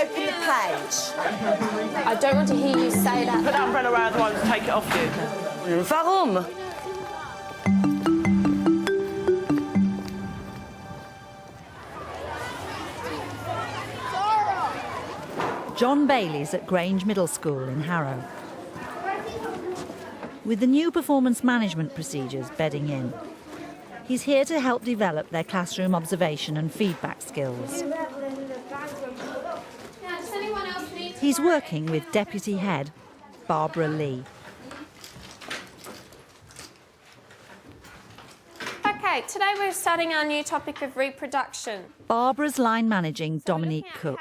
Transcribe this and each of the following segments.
open the page. I don't want to hear you say that. Put that umbrella around, otherwise I'll take it off you. Warum? John Bayley's at Grange Middle School in Harrow. With the new performance management procedures bedding in, he's here to help develop their classroom observation and feedback skills. He's working with Deputy Head Barbara Lee. Okay, today we're starting our new topic of reproduction. Barbara's line managing Dominique Cook,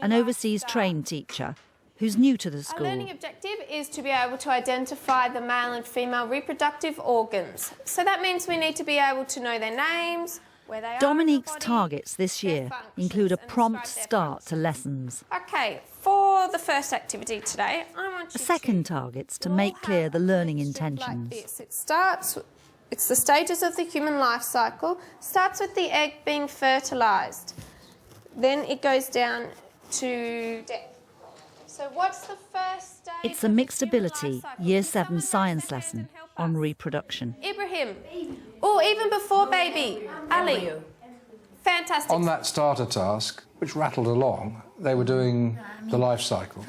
an overseas trained teacher who's new to the Our school. learning objective is to be able to identify the male and female reproductive organs. So that means we need to be able to know their names, where they Dominique's are in the body, targets this year include a and prompt describe their start to lessons. Okay, for the first activity today, I want A you second target's to make clear the learning intentions. Like this. It's the stages of the human life cycle. Starts with the egg being fertilised. Then it goes down to death. So what's the first stage? It's a mixed ability Year 7 science lesson on reproduction. Ibrahim. Or even before baby. Ali. Fantastic. On that starter task, which rattled along, they were doing the life cycle.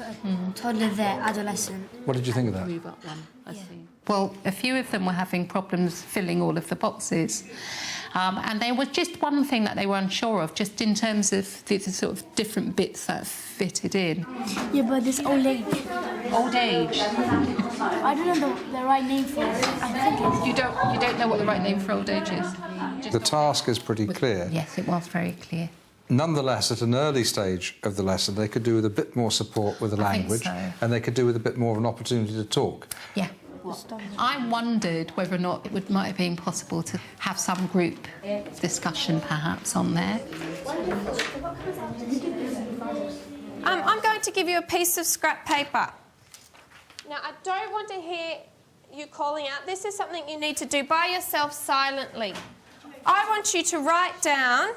Toddler there, adolescent. What did you think of that? Move up one, I think. Well, a few of them were having problems filling all of the boxes. And there was just one thing that they were unsure of, just in terms of the sort of different bits that fitted in. Yeah, but this old age. Old age. I don't know the right name for it. I think it's... You don't know what the right name for old age is? The task is pretty clear. Yes, it was very clear. Nonetheless, at an early stage of the lesson, they could do with a bit more support with the language, so. and they could do with a bit more of an opportunity to talk. Yeah. I wondered whether or not might have been possible to have some group discussion perhaps on there. I'm going to give you a piece of scrap paper. Now, I don't want to hear you calling out. This is something you need to do by yourself silently. I want you to write down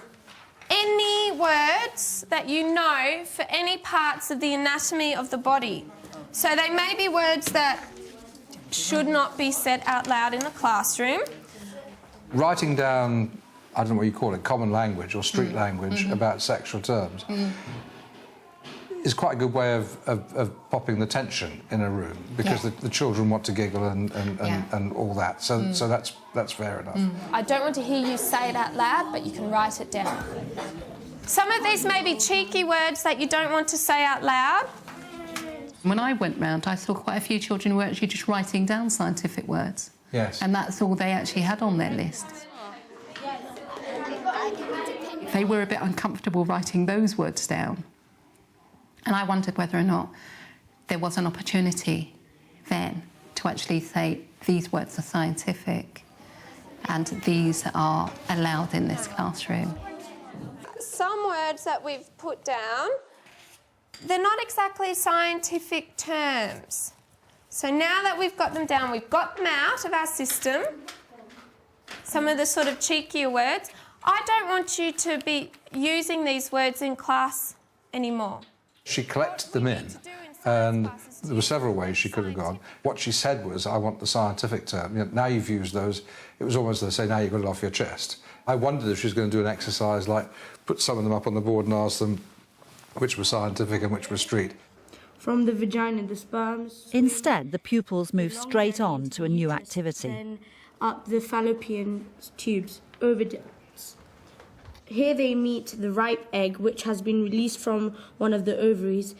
any words that you know for any parts of the anatomy of the body. So they may be words that should not be said out loud in the classroom. Writing down, I don't know what you call it, common language or street language about sexual terms is quite a good way of popping the tension in a room, because the children want to giggle and all that. So that's fair enough. I don't want to hear you say it out loud, but you can write it down. Some of these may be cheeky words that you don't want to say out loud. When I went round, I saw quite a few children who were actually just writing down scientific words. Yes. And that's all they actually had on their list. They were a bit uncomfortable writing those words down. And I wondered whether or not there was an opportunity then to actually say these words are scientific and these are allowed in this classroom. Some words that we've put down, they're not exactly scientific terms. So now that we've got them down, we've got them out of our system, some of the sort of cheekier words. I don't want you to be using these words in class anymore. She collected them in, and there were several ways she could have gone. What she said was, I want the scientific term. You know, now you've used those, it was almost to say, now you've got it off your chest. I wondered if she was going to do an exercise like put some of them up on the board and ask them which were scientific and which were street. From the vagina, the sperms... Instead, the pupils move straight on to a new activity. Then up the fallopian tubes, oviducts. Here they meet the ripe egg, which has been released from one of the ovaries.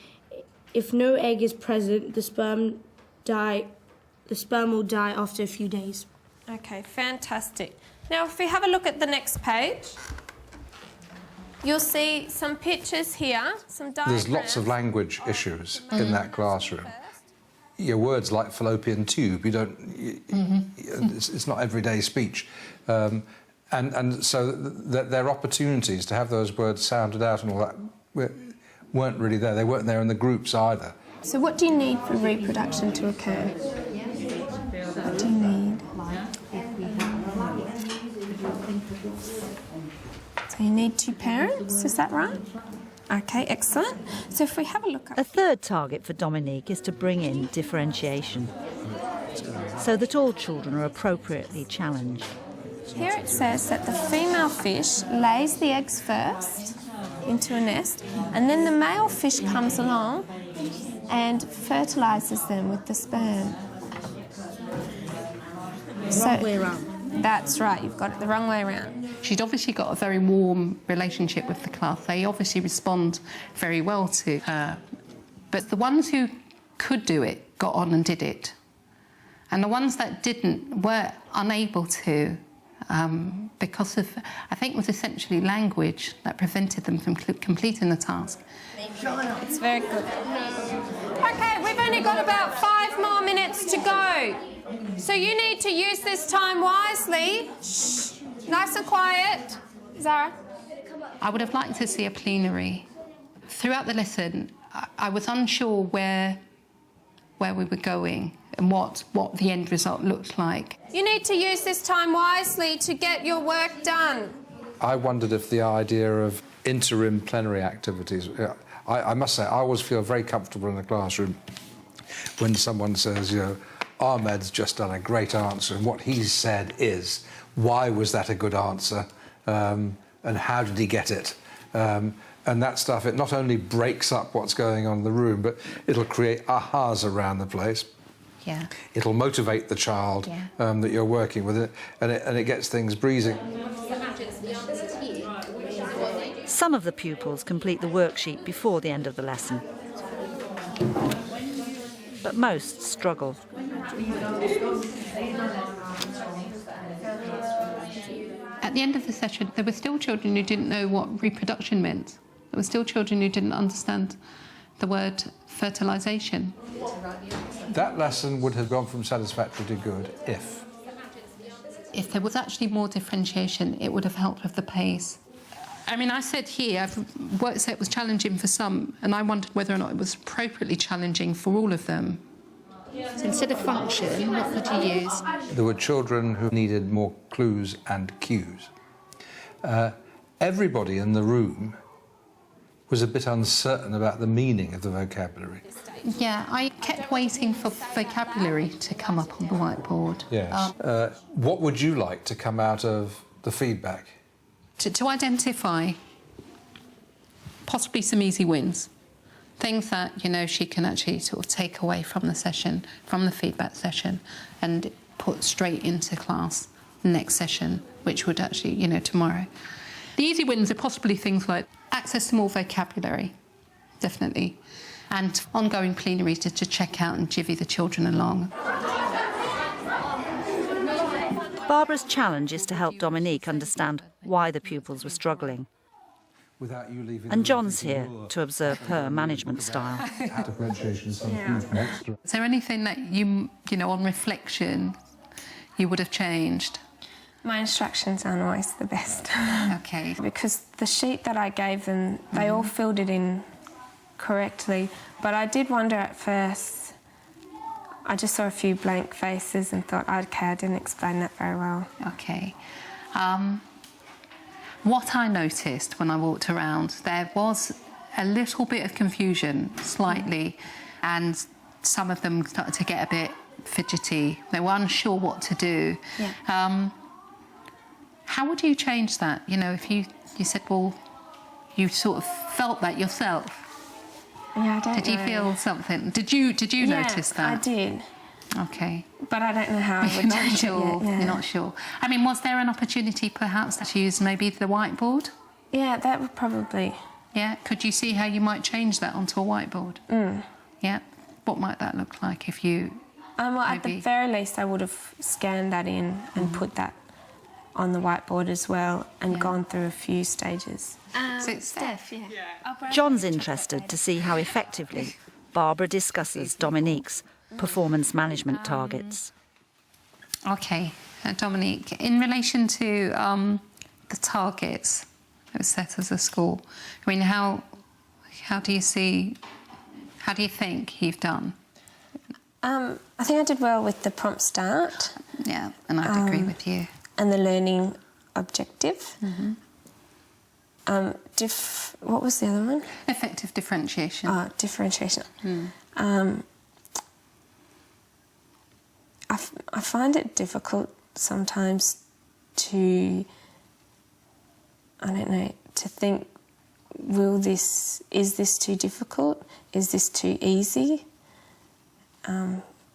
If no egg is present, the sperm will die after a few days. Okay, fantastic. Now, if we have a look at the next page, you'll see some pictures here, some diagrams. There's lots of language issues in that classroom. Your words like fallopian tube, you don't... it's not everyday speech. And so there are opportunities to have those words sounded out and all that weren't really there. They weren't there in the groups either. So what do you need for reproduction to occur? What do you need? So you need two parents, is that right? Okay, excellent. So if we have a look A third target for Dominique is to bring in differentiation, so that all children are appropriately challenged. Here it says that the female fish lays the eggs first into a nest, and then the male fish comes along and fertilises them with the sperm. The wrong way around. That's right, you've got it the wrong way around. She'd obviously got a very warm relationship with the class. They obviously respond very well to her. But the ones who could do it got on and did it. And the ones that didn't were unable to because of, I think it was essentially language that prevented them from completing the task. It's very good. Okay, we've only got about 5 more minutes to go. So you need to use this time wisely. Shh. Nice and quiet. Zara? I would have liked to see a plenary. Throughout the lesson, I was unsure where we were going and what the end result looked like. You need to use this time wisely to get your work done. I wondered if the idea of interim plenary activities... I must say, I always feel very comfortable in the classroom when someone says, you know, Ahmed's just done a great answer, and what he's said is, why was that a good answer, and how did he get it? And that stuff, it not only breaks up what's going on in the room, but it'll create ahas around the place. Yeah. It'll motivate the child that you're working with, and it gets things breezing. Some of the pupils complete the worksheet before the end of the lesson, but most struggle. At the end of the session, there were still children who didn't know what reproduction meant. There were still children who didn't understand the word fertilisation. That lesson would have gone from satisfactory to good if there was actually more differentiation, it would have helped with the pace. I mean, I said here, I've worked so it was challenging for some, and I wondered whether or not it was appropriately challenging for all of them. So instead of function, what would you use? there were children who needed more clues and cues. Everybody in the room was a bit uncertain about the meaning of the vocabulary. Yeah, I kept waiting for vocabulary to come up on the whiteboard. Yes. What would you like to come out of the feedback? To identify possibly some easy wins, things that, you know, she can actually sort of take away from the session, from the feedback session, and put straight into class next session, which would actually, you know, tomorrow. The easy wins are possibly things like access to more vocabulary, definitely, and ongoing plenary to check out and jivvy the children along. Barbara's challenge is to help Dominique understand why the pupils were struggling. Without you leaving And John's here to observe her management style. Differentiation is something extra. Is there anything that you know, on reflection, you would have changed? My instructions aren't always the best. Okay. Because the sheet that I gave them, they all filled it in correctly. But I did wonder at first, I just saw a few blank faces and thought, OK, I didn't explain that very well. OK. What I noticed when I walked around, there was a little bit of confusion, slightly, and some of them started to get a bit fidgety. They were unsure what to do. Yeah. How would you change that? You know, if you said, well, you sort of felt that yourself. Yeah, I don't know. Did you feel something? Did you notice that? I did. OK. But I don't know how I would You're not change sure. it yet. Yeah. You're not sure. I mean, was there an opportunity perhaps to use maybe the whiteboard? Yeah, that would probably... Yeah? Could you see how you might change that onto a whiteboard? Yeah? What might that look like if you... well, at the very least, I would have scanned that in and put that on the whiteboard as well and gone through a few stages. So it's Steph, John's interested to see how effectively Barbara discusses Dominique's performance management targets. OK, Dominique, in relation to the targets that were set as a school, I mean, how do you think you've done? I think I did well with the prompt start. Yeah, and I'd agree with you. And the learning objective. What was the other one? Effective differentiation. Differentiation. I find it difficult sometimes to, I don't know, to think, is this too difficult? Is this too easy?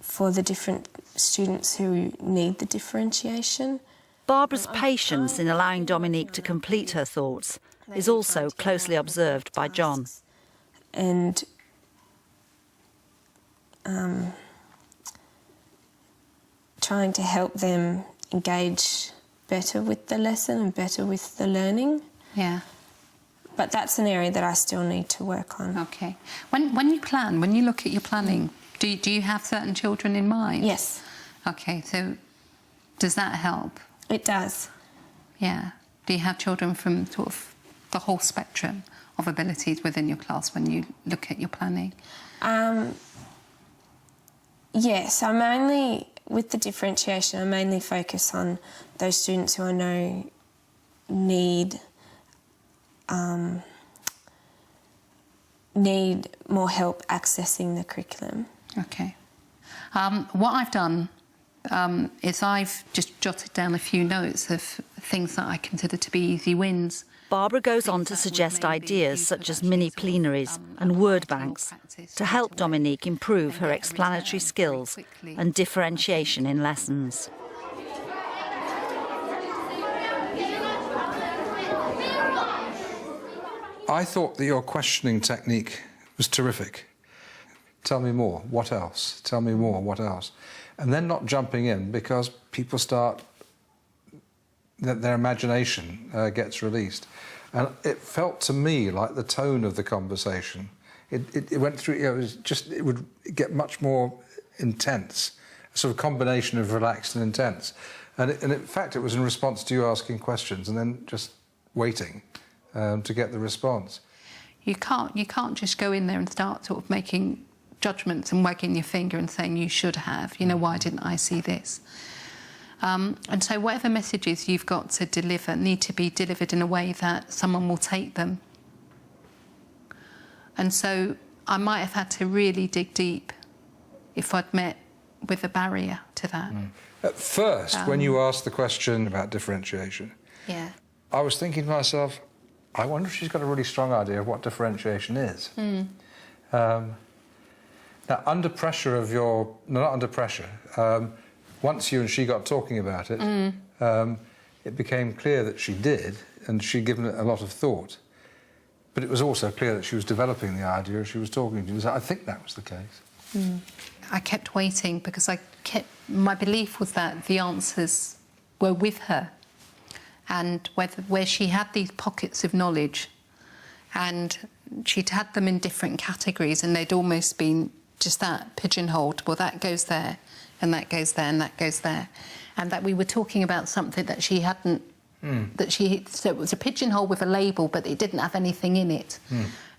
For the different students who need the differentiation. Barbara's patience in allowing Dominique to complete her thoughts is also closely observed by John. And trying to help them engage better with the lesson and better with the learning. Yeah. But that's an area that I still need to work on. OK. When you plan, when you look at your planning, do you have certain children in mind? Yes. OK, so does that help? It does. Yeah. Do you have children from sort of the whole spectrum of abilities within your class when you look at your planning? Yes, I mainly, with the differentiation, I mainly focus on those students who I know need more help accessing the curriculum. OK. What I've done is I've just jotted down a few notes of things that I consider to be easy wins. Barbara goes on to suggest ideas such as mini plenaries and word banks to help Dominique improve her explanatory skills and differentiation in lessons. I thought that your questioning technique was terrific. Tell me more, what else? Tell me more, what else? And then not jumping in, because people start, their imagination gets released. And it felt to me like the tone of the conversation, it went through, it would get much more intense, a sort of combination of relaxed and intense. And in fact, it was in response to you asking questions and then just waiting to get the response. You can't just go in there and start sort of making judgments and wagging your finger and saying you should have, why didn't I see this? And so whatever messages you've got to deliver need to be delivered in a way that someone will take them. And so I might have had to really dig deep if I'd met with a barrier to that. At first, when you asked the question about differentiation, yeah, I was thinking to myself, I wonder if she's got a really strong idea of what differentiation is. Now, under pressure of your... No, not under pressure. Once you and she got talking about it, it became clear that she did, and she'd given it a lot of thought. But it was also clear that she was developing the idea as she was talking to you. So I think that was the case. I kept waiting because my belief was that the answers were with her, and where she had these pockets of knowledge and she'd had them in different categories and they'd almost been just that pigeonholed. Well, that goes there and that goes there and that goes there. And that we were talking about something that she hadn't, so it was a pigeonhole with a label, but it didn't have anything in it.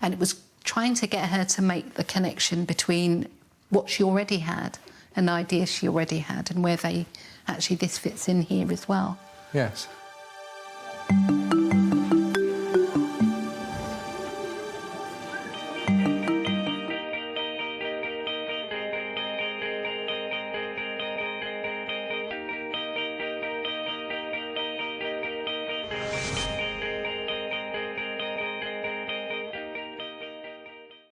And it was trying to get her to make the connection between what she already had and the ideas she already had and where this fits in here as well. Yes.